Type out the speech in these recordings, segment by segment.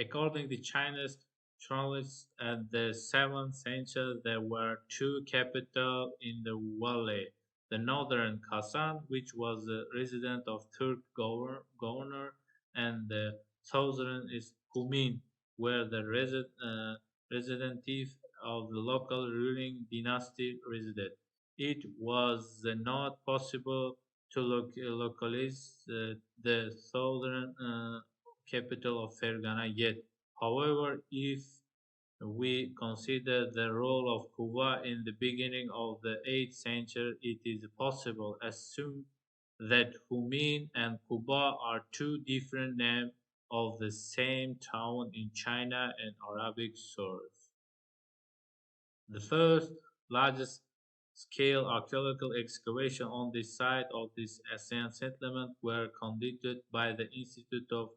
According to Chinese journalists, at the 7th century there were two capitals in the valley. The northern Kazan, which was the residence of Turk governor, and the southern is Kumin, where the representative of the local ruling dynasty resided. It was not possible to localize the southern capital of Fergana yet. However, if we consider the role of Kuba in the beginning of the 8th century, it is possible to assume that Humin and Kuba are two different names of the same town in China and Arabic source. The first largest scale archaeological excavation on the site of this ancient settlement were conducted by the Institute of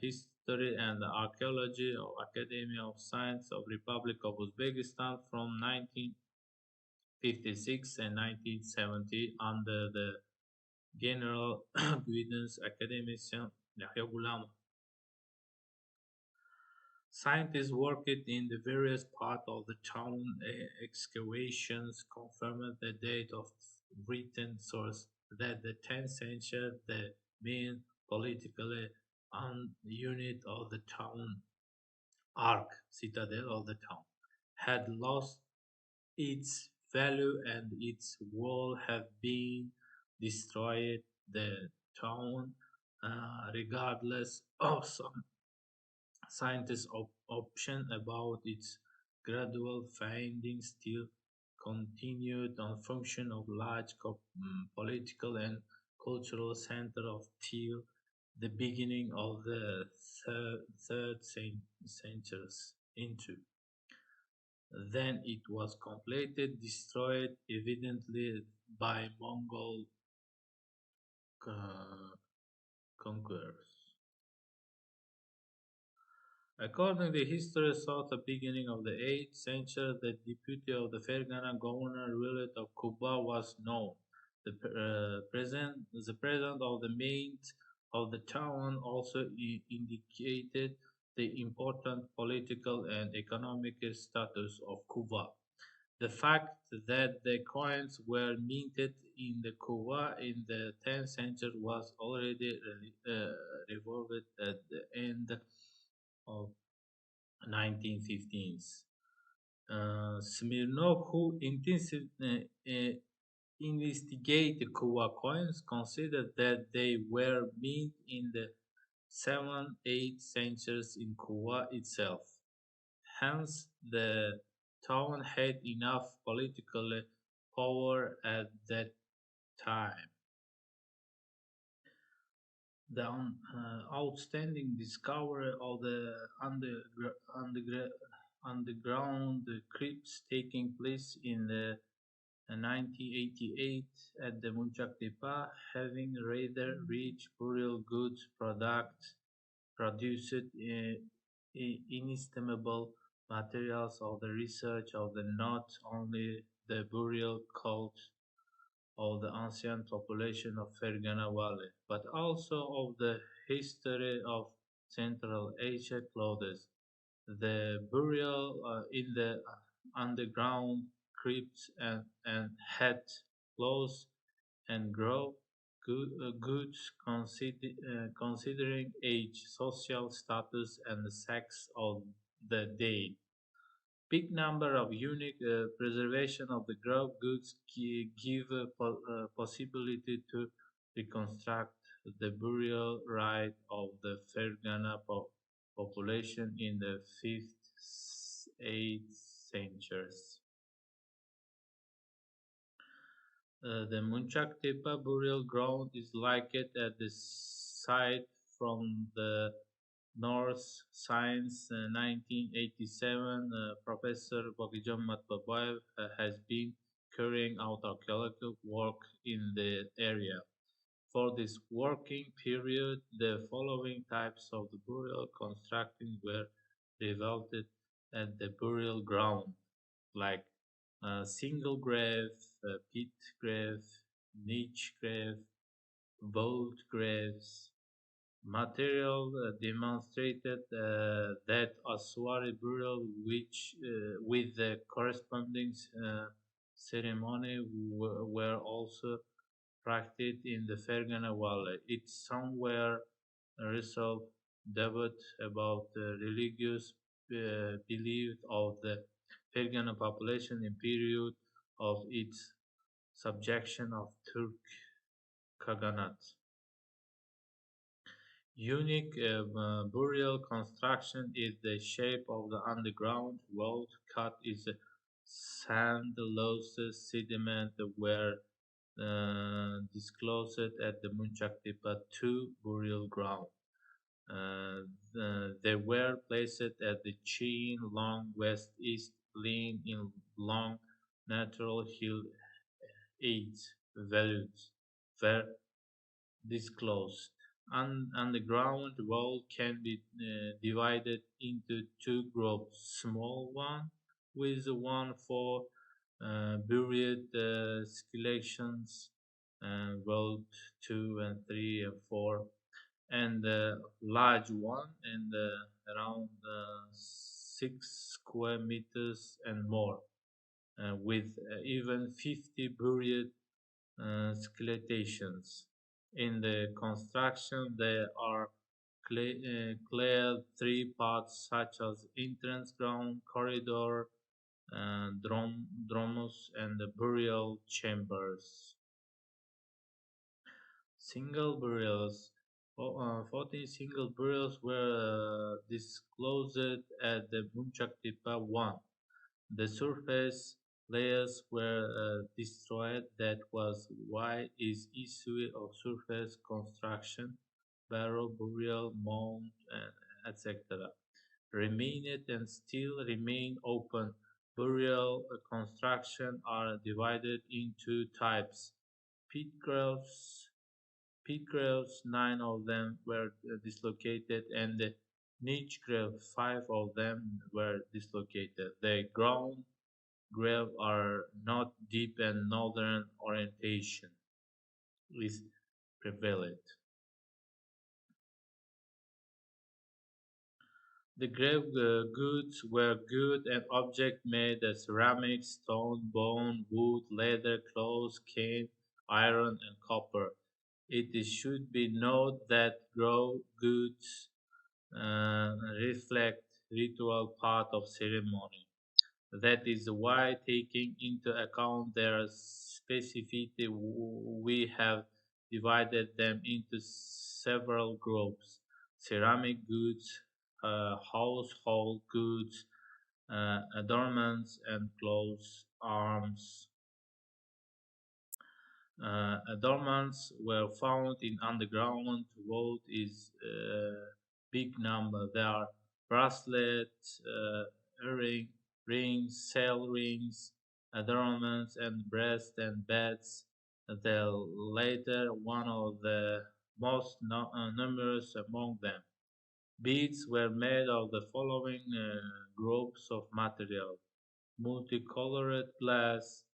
History and Archaeology of Academy of Science of Republic of Uzbekistan from 1956 and 1970 under the general guidance academician Gulyamov. Scientists worked in the various parts of the town. Excavations confirmed the date of written source that the 10th century, the main political unit of the town, citadel of the town, had lost its value and its wall have been destroyed. The town, regardless of some scientists' option about its gradual finding, still continued on function of large political and cultural center of till the beginning of the third centuries into. Then it was completely destroyed, evidently by Mongol conquerors. According to history, at the beginning of the 8th century, the deputy of the Fergana governor ruler of Kuba was known. The president of the main of the town also indicated the important political and economic status of Kuba. The fact that the coins were minted in the Kuba in the 10th century was already revolved at the end of 1915s. Smirnov, who investigated the Kuba coins, considered that they were minted in the 7th, 8th centuries in Kuba itself. Hence, the town had enough political power at that time. The outstanding discovery of the underground crypts taking place in the 1988 at the Muncak Tepa, having rather rich burial goods produced inestimable materials of the research of the not only the burial cult of the ancient population of Fergana Valley, but also of the history of Central Asia clothes. The burial in the underground crypts and had clothes and goods considering age, social status, and the sex of the dead. Big number of unique preservation of the grove goods give a possibility to reconstruct the burial rite of the Fergana population in the 5th, 8th centuries. The Muncak Tepa burial ground is located at the site from the North Science 1987. Professor Bogijon Matbabayev has been carrying out archaeological work in the area. For this working period, the following types of the burial constructing were developed at the burial ground, like single grave, pit grave, niche grave, vault graves, Material demonstrated that Aswari burial, with the corresponding ceremony, were also practiced in the Fergana Valley. It somewhere resolved debate about the religious belief of the Fergana population in period of its subjection of Turk Khaganate. Unique burial construction is the shape of the underground vault cut is sand-loess sediment were disclosed at the Munchaktepe 2 burial ground. They were placed at the Chin Long West-East lean in long natural hill aids values were disclosed. Underground wall can be divided into two groups. Small one with one for buried skeletons, vault 2 and 3 and 4, and the large one and around 6 square meters and more, with even 50 buried skeletons. In the construction, there are cleared three parts such as entrance ground, corridor, dromos, and the burial chambers. Single burials. 14 single burials were disclosed at the Munchaktepe 1. The surface layers were destroyed. That was why is issue of surface construction, barrow, burial, mound, etc. remained and still remain open. Burial construction are divided into types. Pit graves, 9 of them were dislocated, and the niche grave, 5 of them were dislocated. The ground grave are not deep and northern orientation is prevalent. The grave goods were good and objects made of ceramic, stone, bone, wood, leather, clothes, cane, iron, and copper. It should be noted that grave goods reflect ritual part of ceremony. That is why, taking into account their specificity, we have divided them into several groups: ceramic goods, household goods, adornments, and clothes, arms. Adornments were found in underground vault is big number. There are bracelets, rings, cell rings, adornments, and breast and beds. The latter one of the most numerous among them. Beads were made of the following groups of material: multicolored glass,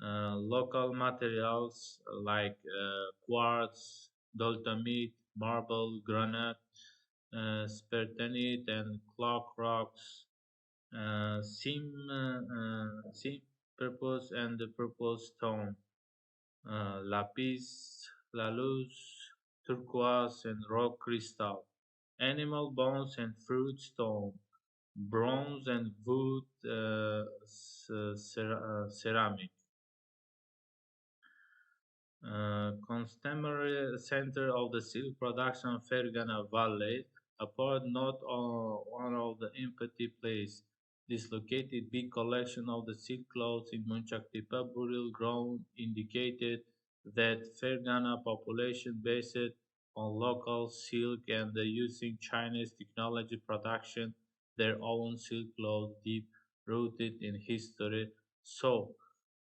local materials like quartz, dolomite, marble, granite, spertanite, and clock rocks, seam purple and the purple stone, lapis, turquoise, and rock crystal, animal bones and fruit stone, bronze and wood ceramic. Contemporary center of the silk production, Fergana Valley, a part not on one of the empty place. Dislocated big collection of the silk cloths in Munchaktepe burial ground indicated that Fergana population based on local silk and using Chinese technology production their own silk cloth deep rooted in history. So,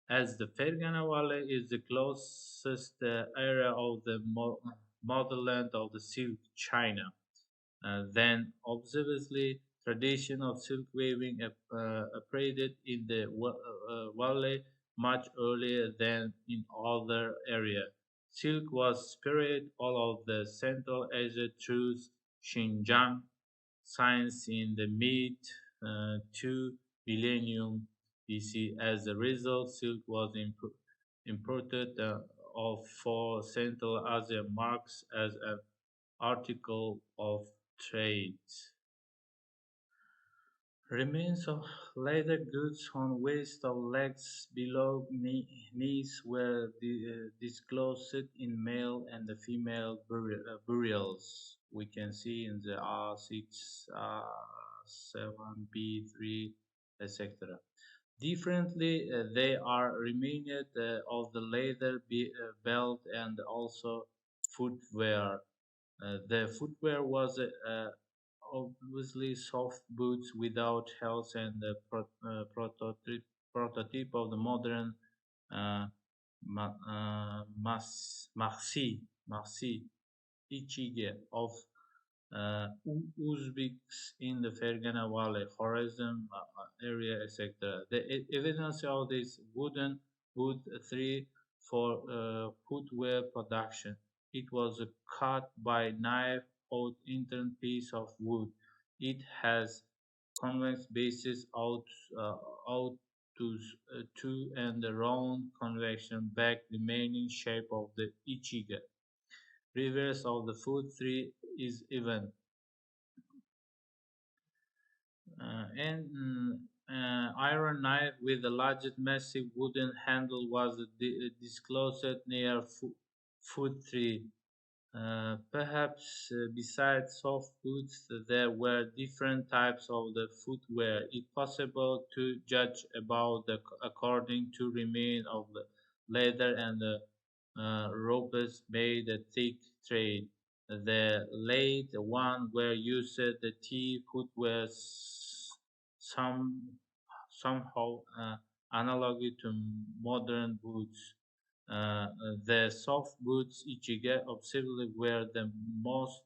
as the Fergana Valley is the closest area of the motherland of the silk, China, then obviously tradition of silk weaving appeared in the valley much earlier than in other areas. Silk was spread all of the Central Asia through Xinjiang science in the mid 2 millennium BC. As a result, silk was imported for Central Asia marks as an article of trade. Remains of leather goods on waist of legs below knees were disclosed in male and the female burials. We can see in the R6, R7, B3, etc. Differently, they are remained of the leather belt and also footwear. The footwear was obviously soft boots without heels and the prototype of the modern uh, Marsi Ichige of Uzbeks in the Fergana Valley, Horizon area, etc. The evidence of this wood tree for footwear production. It was cut by knife out intern piece of wood. It has convex bases out to and the round convection back remaining shape of the Ichiga. Reverse of the foot tree is even. Iron knife with the largest massive wooden handle was disclosed near foot tree. Perhaps besides soft boots, there were different types of the footwear. It's possible to judge about the according to remain of the leather and the ropes made a thick trade. The late one were used the tea footwear some somehow analog to modern boots. The soft boots Ichiga obviously were the most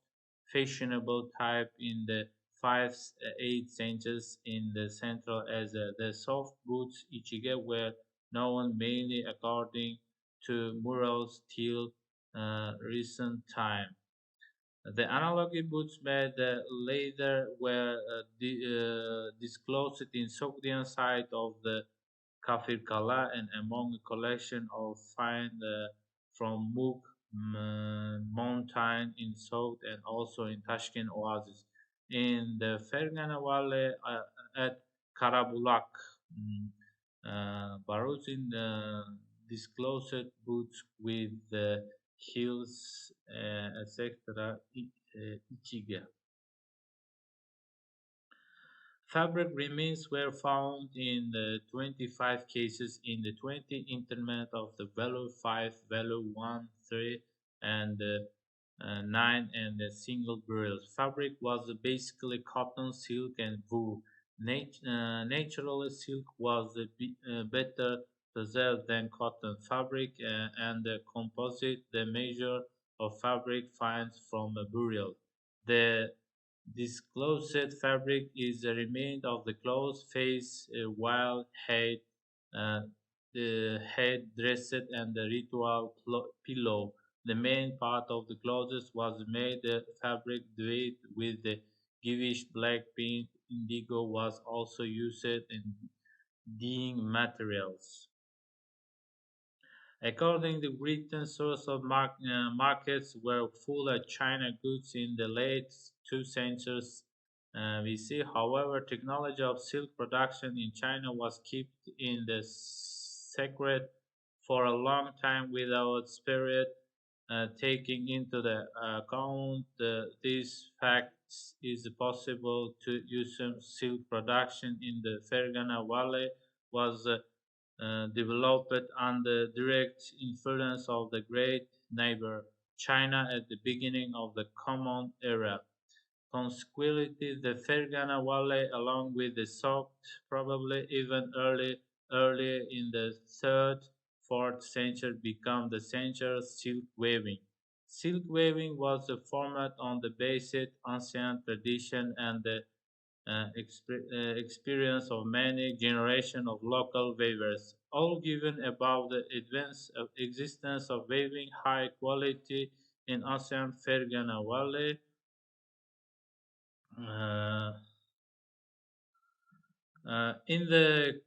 fashionable type in the 5th, 8th centuries in the Central Asia. The soft boots Ichiga were known mainly according to murals till recent time. The analog boots made later were disclosed in Sogdian site of the Kafir Kala and among a collection of find from Muk mountain in South and also in Tashkent Oasis. In the Fergana Valley at Karabulak, Barutin disclosed boots with the heels, etc. Ichiga. Fabric remains were found in the 25 cases in the 20 interment of the value 5, value 1, 3, and 9 and the single burials. Fabric was basically cotton, silk, and wool. Natural silk was better preserved than cotton. Fabric and the composite, the measure of fabric finds from a burial. The disclosed fabric is a remain of the closed face, while the head dressed and the ritual pillow. The main part of the clothes was made fabric dyed with the givish black paint. Indigo was also used in dyeing materials. According to written source of markets were full of China goods in the late 2nd century BC. However, technology of silk production in China was kept in the secret for a long time without spirit taking into the account these facts. Is possible to use some silk production in the Fergana Valley was developed under direct influence of the great neighbor China at the beginning of the Common Era. Consequently, the Fergana Valley, along with the South, probably even earlier in the 3rd, 4th century, became the center of silk weaving. Silk weaving was formed on the basic ancient tradition and the experience of many generations of local weavers, all given about the advanced existence of weaving high quality in ancient Fergana Valley. Uh, in the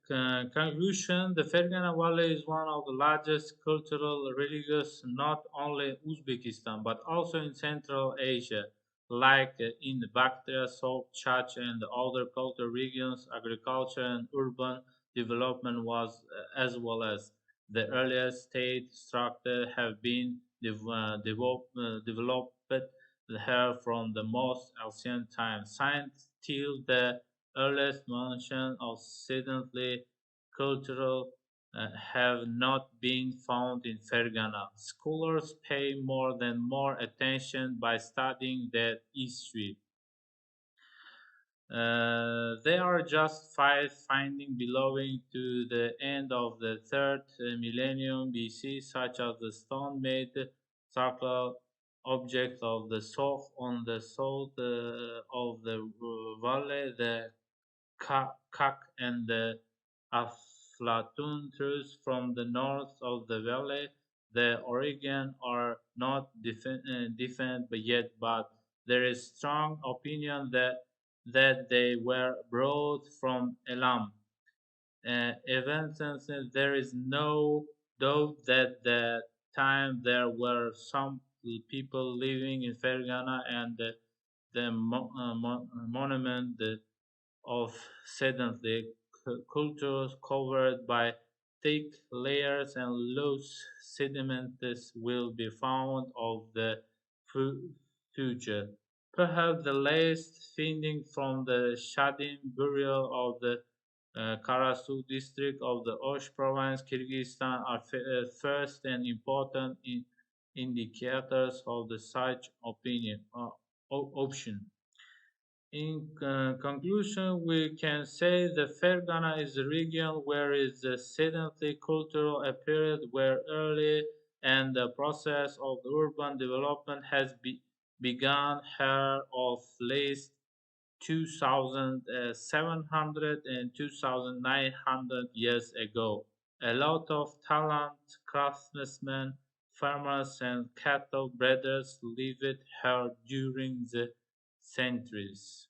conclusion, the Fergana Valley is one of the largest cultural religious not only in Uzbekistan but also in Central Asia. Like in Bactria, South Chad, and other cultural regions, agriculture and urban development was, as well as the earliest state structure, have been developed here from the most ancient times. Science till the earliest mention of sedentary cultural have not been found in Fergana. Scholars pay more attention by studying that history. There are just five findings belonging to the end of the third millennium BC, such as the stone-made circular object of the south on the south of the valley, the Kak and the Aflatun truths from the north of the valley. The origin are not defined yet, but there is strong opinion that they were brought from Elam. Evidently, there is no doubt that the time there were some people living in Fergana, and the monument of sedentary cultures covered by thick layers and loose sediments will be found of the future. Perhaps the latest finding from the Shadim burial of the Karasu district of the Osh province, Kyrgyzstan, are first and important indicators of the such option. In conclusion, we can say the Fergana is a region where the sedentary cultural period were early and the process of urban development has begun here of least 2,700 and 2,900 years ago. A lot of talent, craftsmen, farmers, and cattle breeders lived here during the centuries.